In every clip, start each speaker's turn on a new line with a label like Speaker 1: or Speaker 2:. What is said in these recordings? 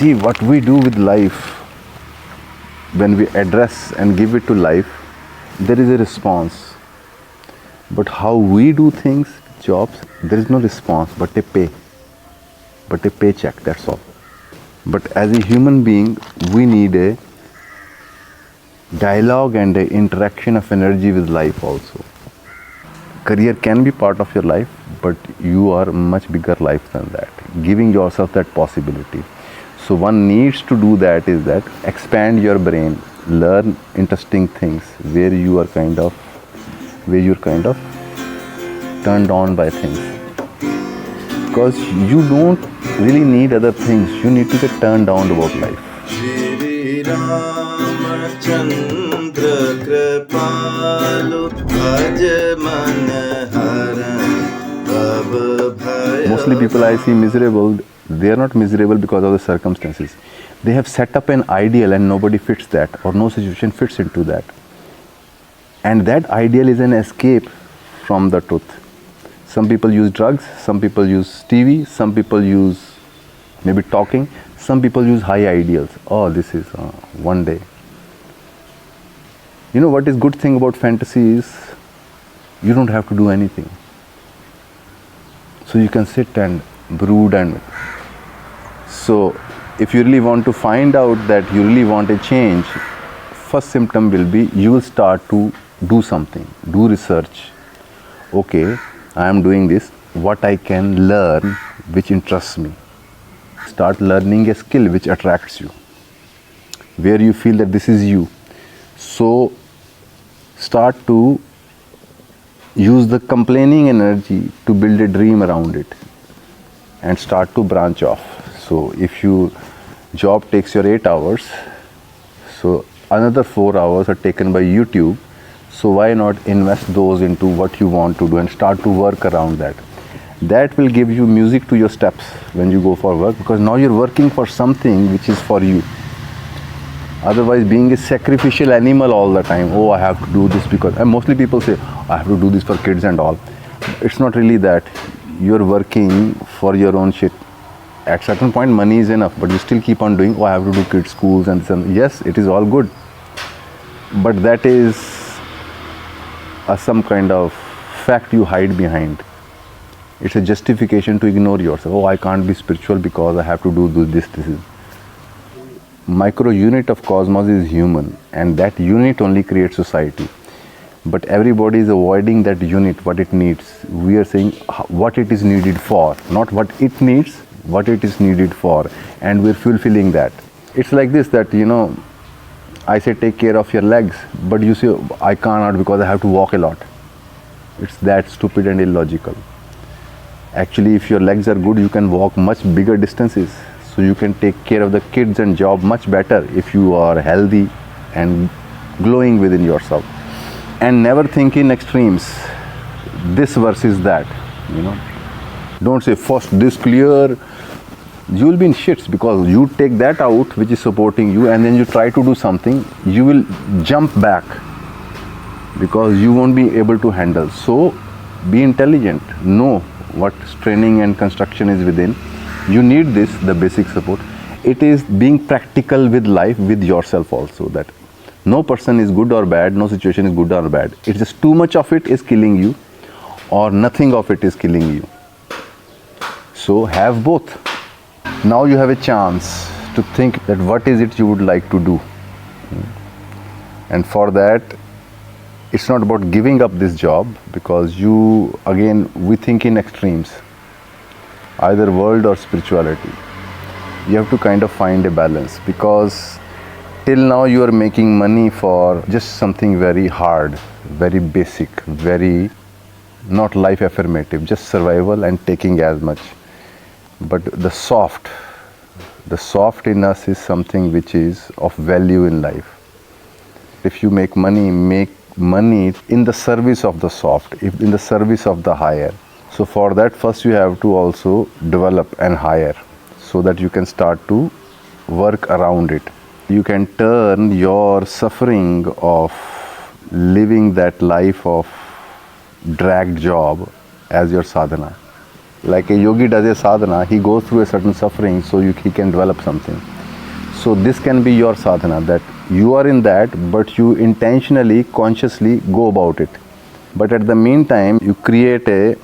Speaker 1: See, what we do with life, when we address and give it to life, there is a response. But how we do things, jobs, there is no response, but a paycheck, that's all. But as a human being, we need a dialogue and a interaction of energy with life also. Career can be part of your life, but you are much bigger life than that, giving yourself that possibility. So one needs to do that, is that expand your brain, learn interesting things where you're kind of turned on by things. Because you don't really need other things, you need to get turned on about life.
Speaker 2: Shri Ramachandra Kripalu Bhaj Man Haran Bhav Bhaya.
Speaker 1: Mostly people I see miserable, they are not miserable because of the circumstances. They have set up an ideal and nobody fits that, or no situation fits into that. And that ideal is an escape from the truth. Some people use drugs, some people use TV, some people use maybe talking, some people use high ideals. Oh, this is one day. You know what is good thing about fantasy is you don't have to do anything. So you can sit and brood. And so if you really want to find out that you really want a change, first symptom will be you will start to do something, do research. Okay, I am doing this, what I can learn which interests me. Start learning a skill which attracts you, where you feel that this is you. So start to use the complaining energy to build a dream around it and start to branch off. So if your job takes your 8 hours, so another 4 hours are taken by YouTube. So why not invest those into what you want to do and start to work around that. That will give you music to your steps when you go for work, because now you're working for something which is for you. Otherwise, being a sacrificial animal all the time, oh, I have to do this because, and mostly people say, I have to do this for kids and all. It's not really that. You're working for your own shit. At certain point, money is enough, but you still keep on doing, oh, I have to do kids' schools and this and yes, it is all good. But that is some kind of fact you hide behind. It's a justification to ignore yourself. Oh, I can't be spiritual because I have to do this. Micro unit of cosmos is human, and that unit only creates society. But everybody is avoiding that unit, what it needs. We are saying what it is needed for, not what it needs, what it is needed for, and we're fulfilling that. It's like this, that I say take care of your legs, but you say I cannot because I have to walk a lot. It's that stupid and illogical. Actually, if your legs are good, you can walk much bigger distances. So you can take care of the kids and job much better if you are healthy and glowing within yourself. And never think in extremes, this versus that. Don't say first this clear. You will be in shits because you take that out which is supporting you, and then you try to do something, you will jump back because you won't be able to handle. So be intelligent, know what training and construction is within. You need this, the basic support. It is being practical with life, with yourself also, that no person is good or bad, no situation is good or bad. It's just too much of it is killing you, or nothing of it is killing you. So have both. Now you have a chance to think that what is it you would like to do. And for that, it's not about giving up this job, because we think in extremes, either world or spirituality. You have to kind of find a balance, because till now you are making money for just something very hard, very basic, very not life affirmative, just survival and taking as much. But the soft in us is something which is of value in life. If you make money in the service of the soft, in the service of the higher. So for that, first you have to also develop and hire, so that you can start to work around it. You can turn your suffering of living that life of dragged job as your sadhana. Like a yogi does a sadhana, he goes through a certain suffering so he can develop something. So this can be your sadhana, that you are in that, but you intentionally, consciously go about it. But at the meantime, you create a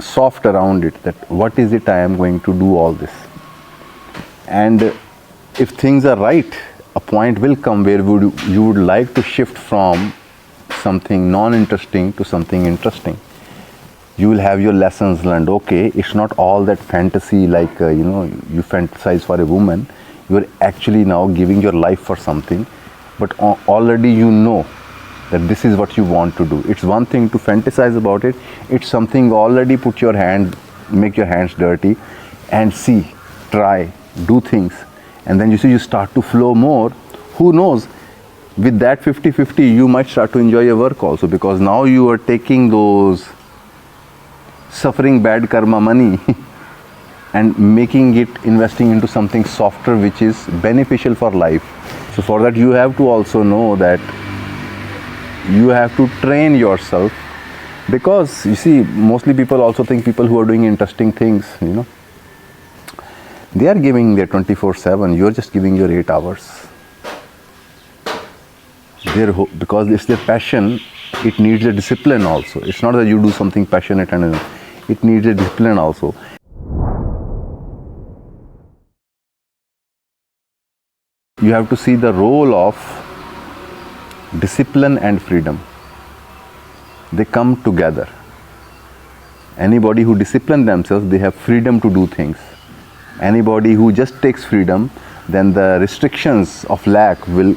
Speaker 1: soft around it, that what is it I am going to do all this. And if things are right, a point will come where you would like to shift from something non-interesting to something interesting. You will have your lessons learned. Okay, it's not all that fantasy like, you fantasize for a woman. You are actually now giving your life for something, but already you know that this is what you want to do. It's one thing to fantasize about it. It's something already make your hands dirty and see, try, do things. And then you start to flow more. Who knows? With that 50-50, you might start to enjoy your work also, because now you are taking those suffering bad karma money and making it, investing into something softer which is beneficial for life. So for that you have to also know that you have to train yourself, because you see, mostly people also think people who are doing interesting things, they are giving their 24/7, you are just giving your 8 hours. Because it's their passion, it needs a discipline also. It's not that you do something passionate, and it needs a discipline also. You have to see the role of discipline and freedom. They come together. Anybody who disciplines themselves, they have freedom to do things. Anybody who just takes freedom, then the restrictions of lack will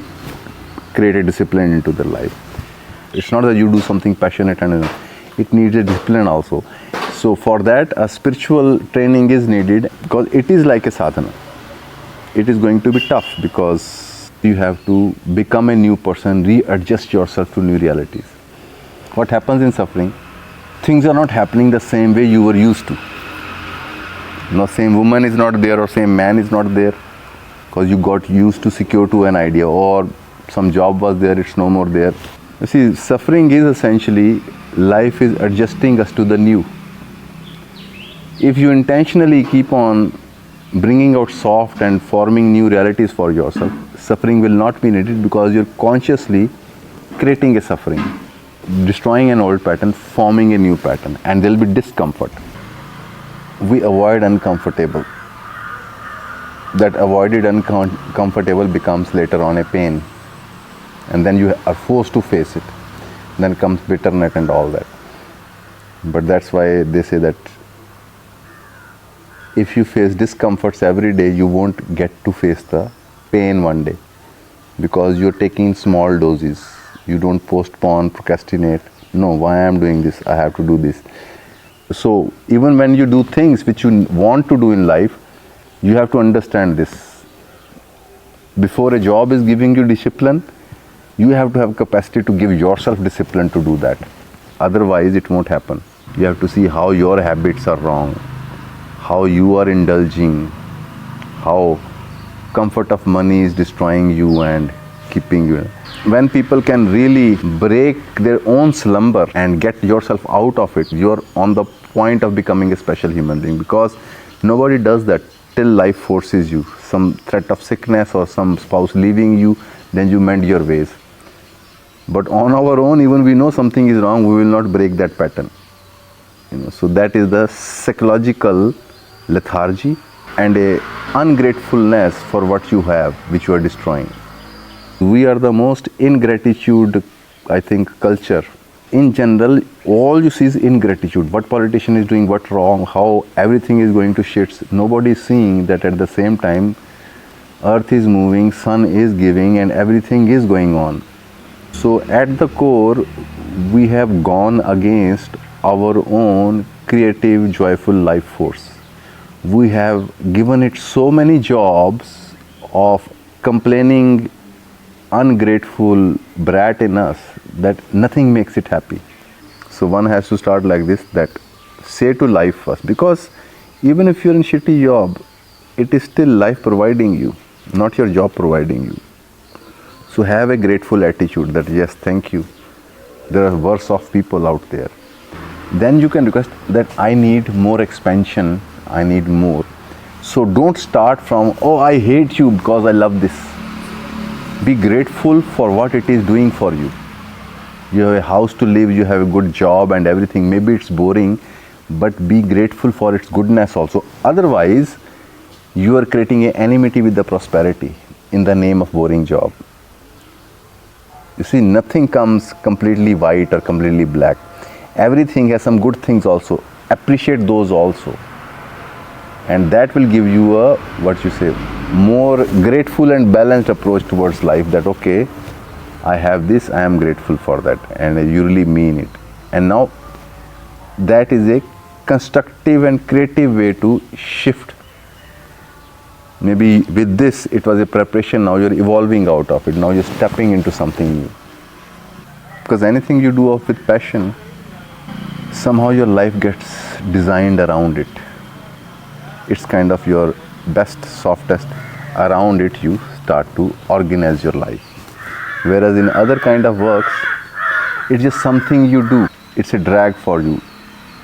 Speaker 1: create a discipline into their life. It's not that you do something passionate, and it needs a discipline also. So for that, a spiritual training is needed, because it is like a sadhana. It is going to be tough, because you have to become a new person, readjust yourself to new realities. What happens in suffering? Things are not happening the same way you were used to. Same woman is not there, or same man is not there, because you got used to secure to an idea, or some job was there, it's no more there. You see, suffering is essentially, life is adjusting us to the new. If you intentionally keep on bringing out soft and forming new realities for yourself, suffering will not be needed, because you're consciously creating a suffering, destroying an old pattern, forming a new pattern, and there'll be discomfort. We avoid uncomfortable. That avoided uncomfortable becomes later on a pain, and then you are forced to face it. Then comes bitterness and all that. But that's why they say that if you face discomforts every day, you won't get to face the pain one day, because you're taking small doses. You don't postpone, procrastinate. No, why I'm doing this? I have to do this. So even when you do things which you want to do in life, you have to understand this. Before a job is giving you discipline, you have to have capacity to give yourself discipline to do that. Otherwise, it won't happen. You have to see how your habits are wrong, how you are indulging, how comfort of money is destroying you and keeping you. When people can really break their own slumber and get yourself out of it, you're on the point of becoming a special human being, because nobody does that till life forces you. Some threat of sickness or some spouse leaving you, then you mend your ways. But on our own, even we know something is wrong, we will not break that pattern. So that is the psychological lethargy and a ungratefulness for what you have, which you are destroying. We are the most ingratitude, I think, culture. In general, all you see is ingratitude. What politician is doing, what wrong, how everything is going to shits. Nobody is seeing that at the same time, earth is moving, sun is giving, and everything is going on. So at the core, we have gone against our own creative, joyful life force. We have given it so many jobs of complaining, ungrateful brat in us, that nothing makes it happy. So one has to start like this, that say to life first, because even if you're in shitty job, it is still life providing you, not your job providing you. So have a grateful attitude that yes, thank you. There are worse off people out there. then you can request that I need more expansion, I need more. So don't start from, oh, I hate you because I love this. Be grateful for what it is doing for you. You have a house to live, you have a good job and everything. Maybe it's boring, but be grateful for its goodness also. Otherwise, you are creating an enmity with the prosperity in the name of boring job. You see, nothing comes completely white or completely black. Everything has some good things also. Appreciate those also. And that will give you a, what you say, more grateful and balanced approach towards life, that okay, I have this, I am grateful for that, and you really mean it. And now that is a constructive and creative way to shift. Maybe with this it was a preparation, now you're evolving out of it, now you're stepping into something new. Because anything you do with passion, somehow your life gets designed around it. It's kind of your best, softest. Around it you start to organize your life. Whereas in other kind of works, it's just something you do. It's a drag for you.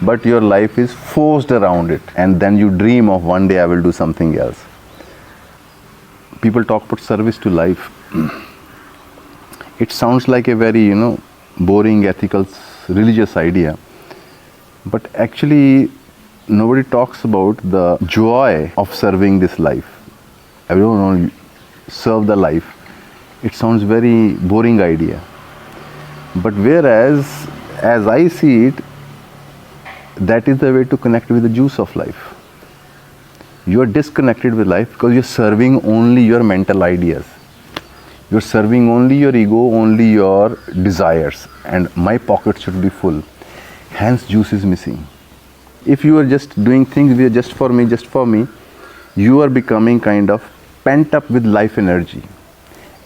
Speaker 1: But your life is forced around it. And then you dream of one day I will do something else. People talk about service to life. It sounds like a very, boring, ethical, religious idea. But actually, nobody talks about the joy of serving this life. Everyone wants to serve the life. It sounds very boring idea. But whereas, as I see it, that is the way to connect with the juice of life. You are disconnected with life because you're serving only your mental ideas. You're serving only your ego, only your desires. And my pocket should be full. Hence, juice is missing. If you are just doing things which are just for me, you are becoming kind of pent up with life energy.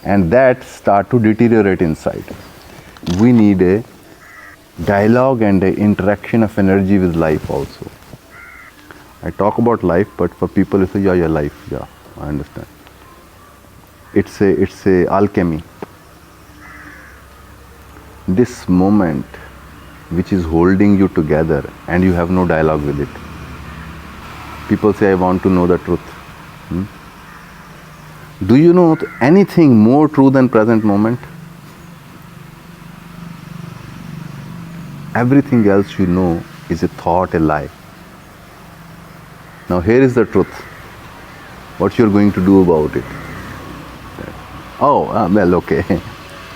Speaker 1: And that start to deteriorate inside. We need a dialogue and an interaction of energy with life also. I talk about life, but for people who say, yeah, life, yeah, I understand. It's a alchemy. This moment which is holding you together and you have no dialogue with it. People say, I want to know the truth. Do you know anything more true than present moment? Everything else you know is a thought, a lie. Now here is the truth. What you're going to do about it. Oh, well, okay.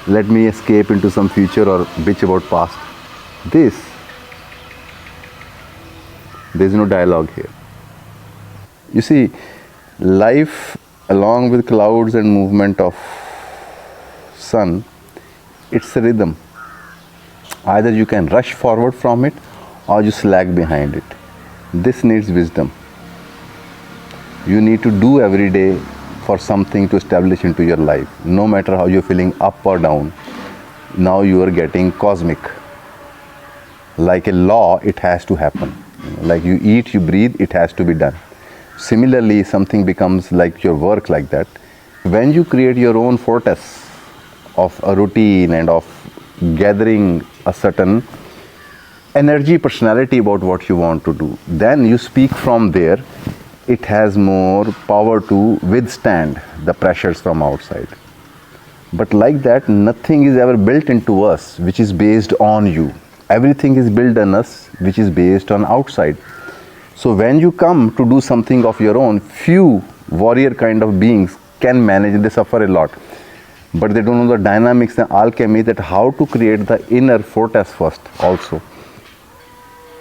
Speaker 1: Let me escape into some future or bitch about past. There's no dialogue here. You see, life along with clouds and movement of sun, it's a rhythm. Either you can rush forward from it or you slag behind it. This needs wisdom. You need to do every day for something to establish into your life. No matter how you're feeling up or down, now you are getting cosmic. Like a law, it has to happen. Like you eat, you breathe, it has to be done. Similarly, something becomes like your work like that. When you create your own fortress of a routine and of gathering a certain energy, personality about what you want to do, then you speak from there. It has more power to withstand the pressures from outside. But like that, nothing is ever built into us which is based on you. Everything is built on us which is based on outside. So when you come to do something of your own, few warrior kind of beings can manage. They suffer a lot, but they don't know the dynamics and alchemy, that how to create the inner fortress first also,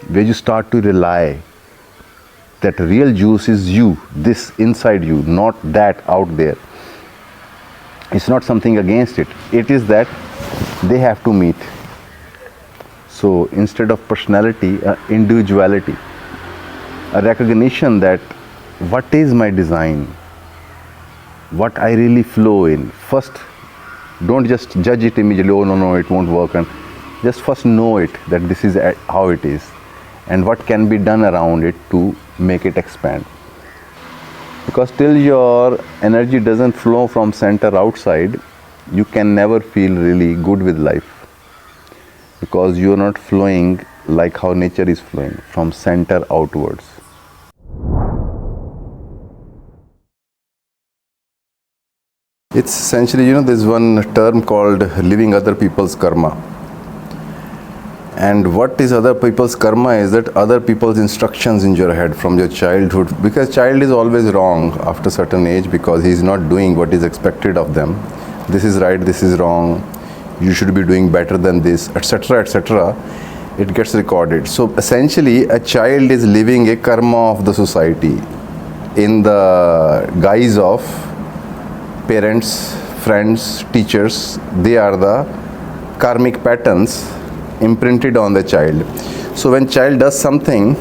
Speaker 1: where you start to rely that real juice is you, this inside you, not that out there. It's not something against it. It is that they have to meet. So instead of personality, individuality, a recognition that what is my design, what I really flow in. First, don't just judge it immediately, oh no, it won't work. And just first know it, that this is how it is and what can be done around it to make it expand. Because till your energy doesn't flow from center outside, you can never feel really good with life, because you are not flowing like how nature is flowing from center outwards. It's essentially, there's one term called living other people's karma. And what is other people's karma is that other people's instructions in your head from your childhood, because child is always wrong after certain age because he's not doing what is expected of them. This is right, this is wrong, you should be doing better than this, etc., etc. It gets recorded. So essentially a child is living a karma of the society in the guise of parents, friends, teachers. They are the karmic patterns imprinted on the child. So when child does something,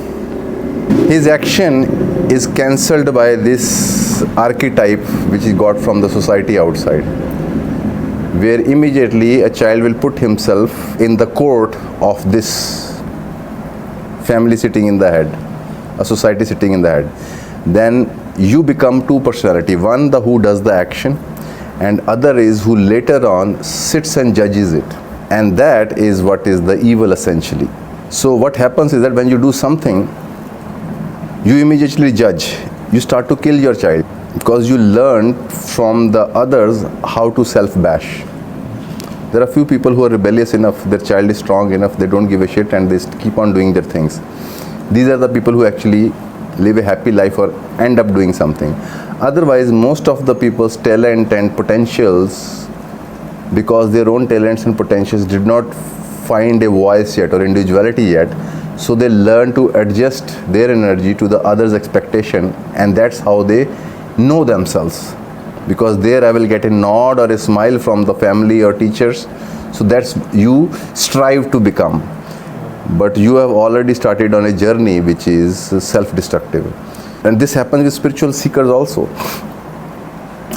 Speaker 1: his action is cancelled by this archetype which is got from the society outside, where immediately a child will put himself in the court of this family sitting in the head, a society sitting in the head. Then you become two personality, one the who does the action and other is who later on sits and judges it, and that is what is the evil essentially. So what happens is that when you do something, you immediately judge, you start to kill your child because you learn from the others how to self-bash. There are few people who are rebellious enough, their child is strong enough, they don't give a shit and they keep on doing their things. These are the people who actually live a happy life or end up doing something. Otherwise, most of the people's talent and potentials, because their own talents and potentials did not find a voice yet or individuality yet, so they learn to adjust their energy to the other's expectation, and that's how they know themselves. Because there I will get a nod or a smile from the family or teachers, so that's you strive to become. But you have already started on a journey which is self-destructive. And this happens with spiritual seekers also.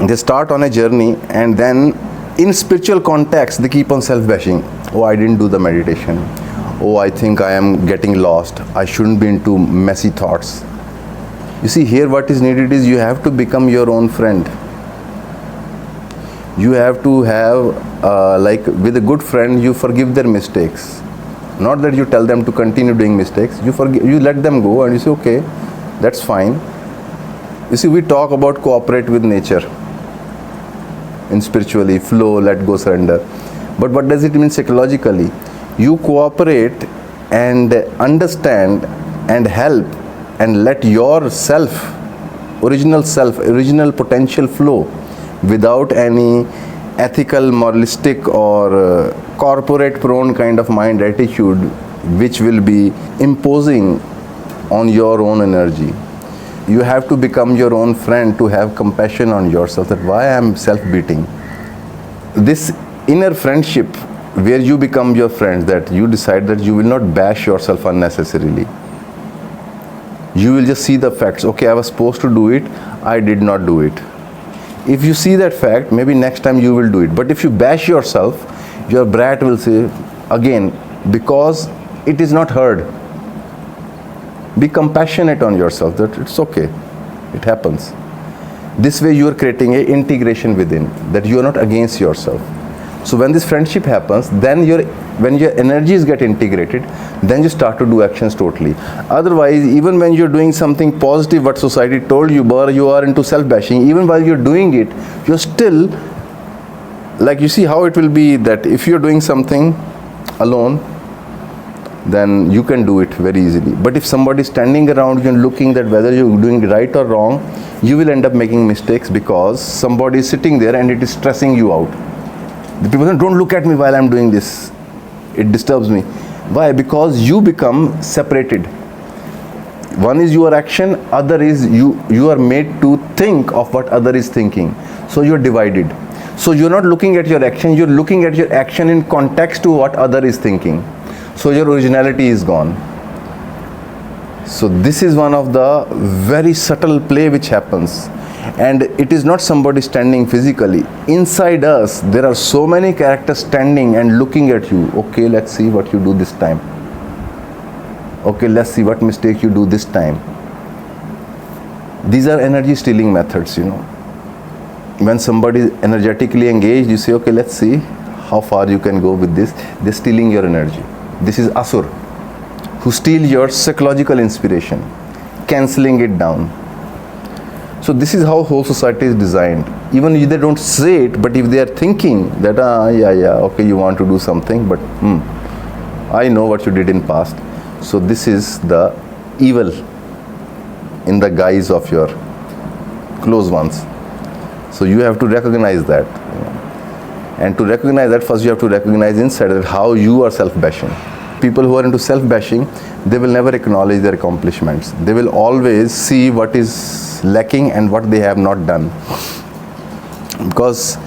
Speaker 1: They start on a journey and then in spiritual context they keep on self-bashing. Oh, I didn't do the meditation. Oh, I think I am getting lost. I shouldn't be into messy thoughts. You see, here what is needed is you have to become your own friend. You have to have, like with a good friend, you forgive their mistakes. Not that you tell them to continue doing mistakes. You let them go and you say, okay, that's fine. You see, we talk about cooperate with nature in spiritually, flow, let go, surrender. But what does it mean psychologically? You cooperate and understand and help and let your original potential flow without any ethical, moralistic or corporate prone kind of mind attitude which will be imposing on your own energy. You have to become your own friend to have compassion on yourself, that why I am self-beating. This inner friendship where you become your friend, that you decide that you will not bash yourself unnecessarily. You will just see the facts. Okay, I was supposed to do it, I did not do it. If you see that fact, maybe next time you will do it. But if you bash yourself, your brat will say again, because it is not heard. Be compassionate on yourself, that it's okay, it happens. This way you are creating an integration within, that you are not against yourself. So when this friendship happens, then when your energies get integrated, then you start to do actions totally. Otherwise, even when you're doing something positive, what society told you, but you are into self-bashing, even while you're doing it, you're still, like you see how it will be that if you're doing something alone, then you can do it very easily. But if somebody is standing around you and looking that whether you're doing right or wrong, you will end up making mistakes because somebody is sitting there and it is stressing you out. The people say, don't look at me while I'm doing this. It disturbs me. Why? Because you become separated. One is your action, other is you are made to think of what other is thinking. So you're divided. So you're not looking at your action, you're looking at your action in context to what other is thinking. So your originality is gone. So this is one of the very subtle play which happens. And it is not somebody standing physically. Inside us, there are so many characters standing and looking at you. Okay, let's see what you do this time. Okay, let's see what mistake you do this time. These are energy stealing methods, When somebody is energetically engaged, you say, okay, let's see how far you can go with this. They're stealing your energy. This is asur. who steal your psychological inspiration, cancelling it down. So this is how whole society is designed. Even if they don't say it, but if they are thinking that, yeah, okay, you want to do something, but I know what you did in past. So this is the evil in the guise of your close ones. So you have to recognize that. And to recognize that, first you have to recognize inside that how you are self-bashing. People who are into self-bashing, they will never acknowledge their accomplishments. They will always see what is lacking and what they have not done. Because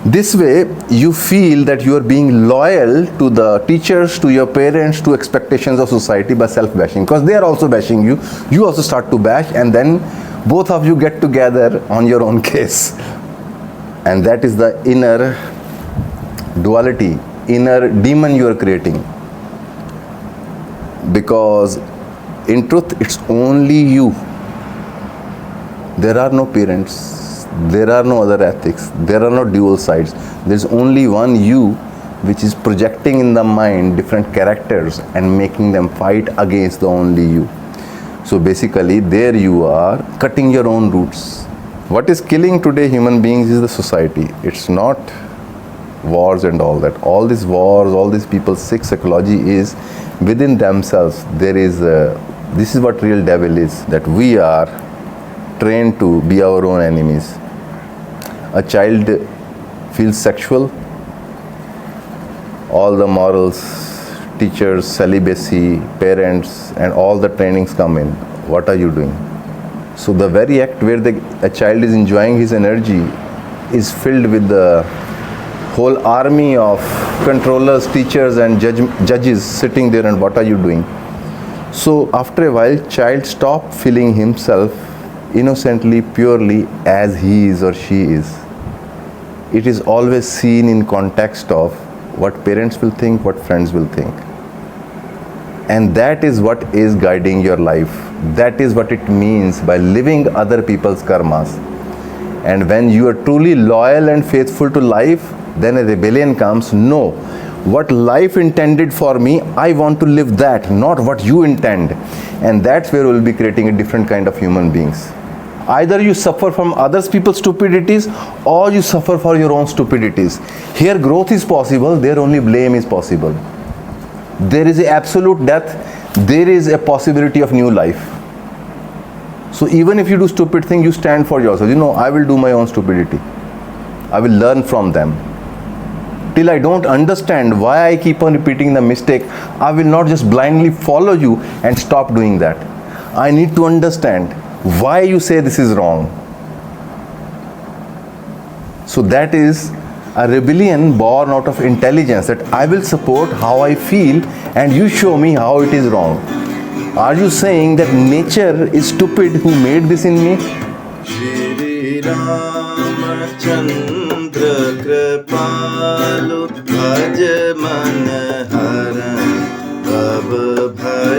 Speaker 1: this way you feel that you are being loyal to the teachers, to your parents, to expectations of society by self-bashing. Because they are also bashing you. You also start to bash, and then both of you get together on your own case. And that is the inner duality, inner demon you are creating. Because in truth, it's only you. There are no parents, there are no other ethics, there are no dual sides. There's only one you, which is projecting in the mind different characters and making them fight against the only you. So basically, there you are cutting your own roots. What is killing today human beings is the society. It's not wars and all that. All these wars, all these people's sick psychology is within themselves. There is this is what real devil is, that we are trained to be our own enemies. A child feels sexual, all the morals, teachers, celibacy, parents, and all the trainings come in. What are you doing? So the very act where a child is enjoying his energy is filled with the whole army of controllers, teachers, and judges sitting there, and what are you doing? So after a while, child stop feeling himself innocently, purely as he is or she is. It is always seen in context of what parents will think, what friends will think. And that is what is guiding your life. That is what it means by living other people's karmas. And when you are truly loyal and faithful to life, then a rebellion comes. No, what life intended for me, I want to live that, not what you intend. And that's where we'll be creating a different kind of human beings. Either you suffer from other people's stupidities, or you suffer for your own stupidities. Here growth is possible, there only blame is possible. There is an absolute death, there is a possibility of new life. So even if you do stupid thing, you stand for yourself. I will do my own stupidity. I will learn from them. Till I don't understand why I keep on repeating the mistake, I will not just blindly follow you and stop doing that. I need to understand why you say this is wrong. So that is a rebellion born out of intelligence, that I will support how I feel and you show me how it is wrong. Are you saying that nature is stupid who made this in me?
Speaker 2: Shri Ramachandra Kripalu Bhaj Man Haran Bab Bhai